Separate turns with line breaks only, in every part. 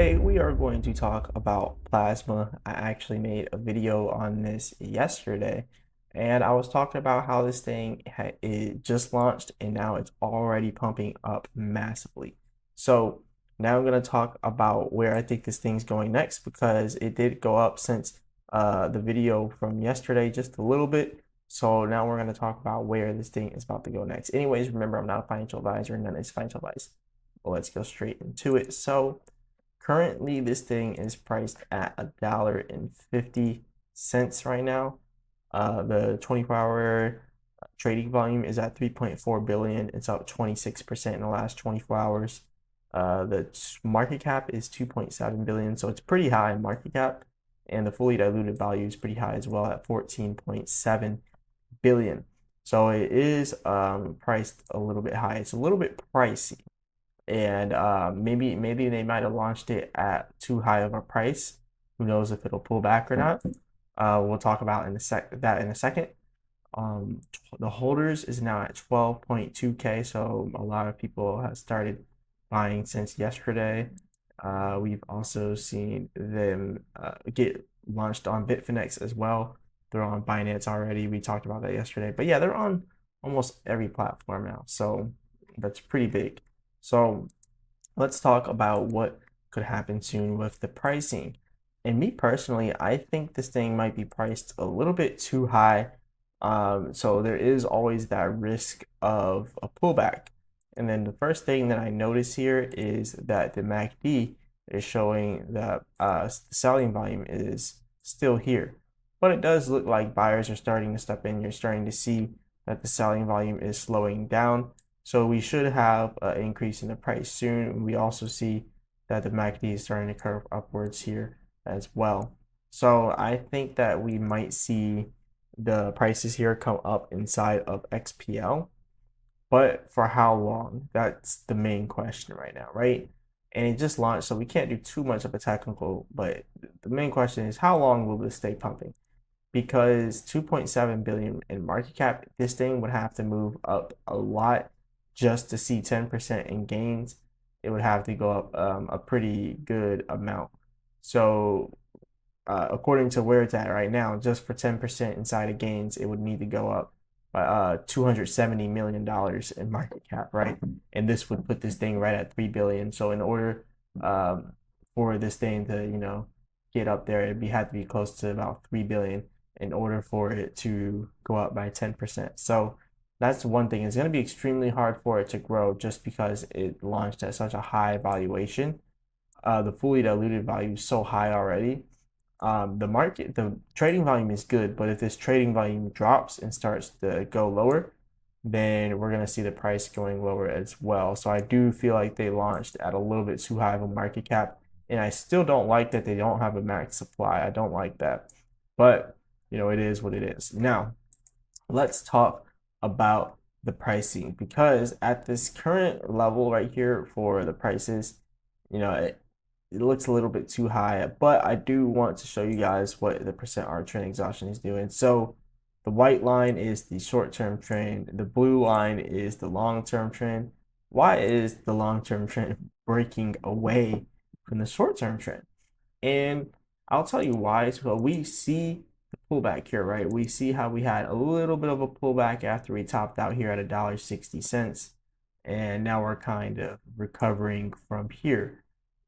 Today we are going to talk about plasma. I actually made a video on this yesterday, and I was talking about how this thing it just launched and now it's already pumping up massively. So now I'm going to talk about where I think this thing's going next because it did go up since the video from yesterday just a little bit. So now we're going to talk about where this thing is about to go next. Anyways, remember I'm not a financial advisor, none is financial advice. Well, let's go straight into it. So currently, this thing is priced at $1.50 right now. The 24-hour trading volume is at 3.4 billion. It's up 26% in the last 24 hours. The market cap is 2.7 billion, so it's pretty high in market cap, and the fully diluted value is pretty high as well at 14.7 billion. So it is priced a little bit high. It's a little bit pricey, and maybe they might have launched it at too high of a price. Who knows if it'll pull back or not? We'll talk about in a second. The holders is now at 12.2K, so a lot of people have started buying since yesterday. We've also seen them get launched on Bitfinex as well. They're on Binance already. We talked about that yesterday, but yeah, they're on almost every platform now, so that's pretty big. So let's talk about what could happen soon with the pricing. And me personally, I think this thing might be priced a little bit too high. So there is always that risk of a pullback. And then the first thing that I notice here is that the MACD is showing that the selling volume is still here. But it does look like buyers are starting to step in. You're starting to see that the selling volume is slowing down. So we should have an increase in the price soon. We also see that the MACD is starting to curve upwards here as well. So I think that we might see the prices here come up inside of XPL, but for how long? That's the main question right now, right? And it just launched, so we can't do too much of a technical, but the main question is how long will this stay pumping? Because 2.7 billion in market cap, this thing would have to move up a lot just to see 10% in gains. It would have to go up a pretty good amount. So according to where it's at right now, just for 10% inside of gains, it would need to go up by $270 million in market cap, right? And this would put this thing right at 3 billion. So in order for this thing to, get up there, it'd have to be close to about 3 billion in order for it to go up by 10%. So that's one thing. It's going to be extremely hard for it to grow just because it launched at such a high valuation. The fully diluted value is so high already. The trading volume is good, but if this trading volume drops and starts to go lower, then we're going to see the price going lower as well. So I do feel like they launched at a little bit too high of a market cap, and I still don't like that they don't have a max supply. I don't like that, but it is what it is. Now, let's talk about the pricing, because at this current level right here for the prices, it looks a little bit too high, but I do want to show you guys what the percent R trend exhaustion is doing. So the white line is the short-term trend. The blue line is the long-term trend. Why is the long-term trend breaking away from the short-term trend? And I'll tell you why. So we see the pullback here, right? We see how we had a little bit of a pullback after we topped out here at $1.60, and now we're kind of recovering from here.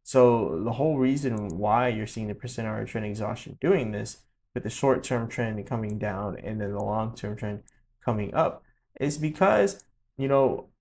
So the whole reason why you're seeing the percent R trend exhaustion doing this, with the short-term trend coming down and then the long-term trend coming up, is because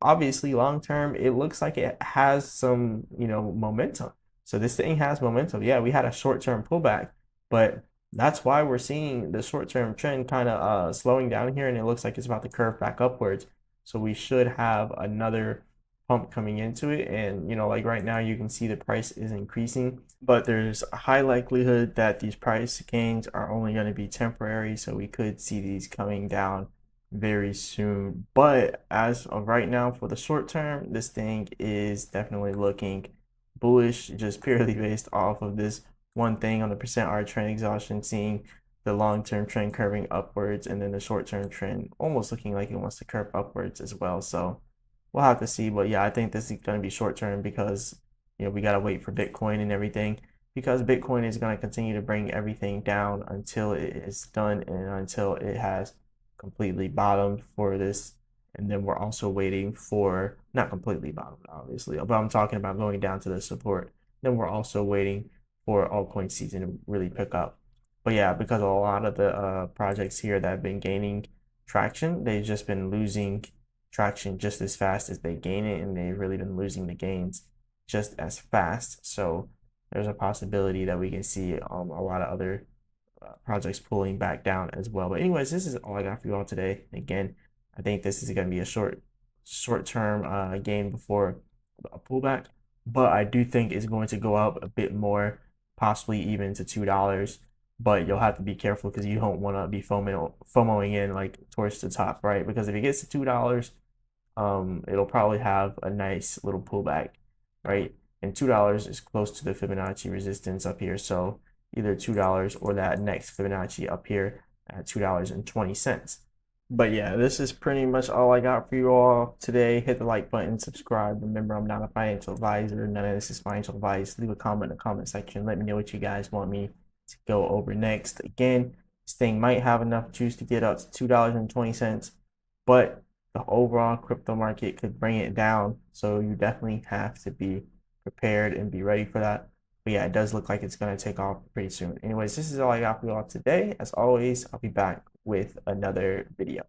obviously long-term it looks like it has some momentum. So this thing has momentum. Yeah, we had a short-term pullback, but that's why we're seeing the short-term trend kind of slowing down here, and it looks like it's about to curve back upwards. So we should have another pump coming into it, and like right now you can see the price is increasing, but there's a high likelihood that these price gains are only going to be temporary, so we could see these coming down very soon. But as of right now, for the short term, this thing is definitely looking bullish, just purely based off of this one thing on the percent R trend exhaustion, seeing the long-term trend curving upwards, and then the short-term trend almost looking like it wants to curve upwards as well. So we'll have to see. But yeah, I think this is going to be short-term because we got to wait for Bitcoin and everything, because Bitcoin is going to continue to bring everything down until it is done and until it has completely bottomed for this. And then we're also waiting for, not completely bottomed, obviously, but I'm talking about going down to the support. Then we're also waiting for altcoin season to really pick up. But yeah, because a lot of the projects here that have been gaining traction, they've just been losing traction just as fast as they gain it, and they've really been losing the gains just as fast. So there's a possibility that we can see a lot of other projects pulling back down as well. But anyways, this is all I got for you all today. Again, I think this is going to be a short term gain before a pullback, but I do think it's going to go up a bit more, possibly even to $2. But you'll have to be careful because you don't want to be FOMOing in like towards the top, right? Because if it gets to $2, it'll probably have a nice little pullback, right? And $2 is close to the Fibonacci resistance up here. So either $2 or that next Fibonacci up here at $2.20. But yeah, this is pretty much all I got for you all today. Hit the like button, subscribe. Remember, I'm not a financial advisor. None of this is financial advice. Leave a comment in the comment section. Let me know what you guys want me to go over next. Again, this thing might have enough juice to get up to $2.20, but the overall crypto market could bring it down. So you definitely have to be prepared and be ready for that. But yeah, it does look like it's going to take off pretty soon. Anyways, this is all I got for you all today. As always, I'll be back with another video.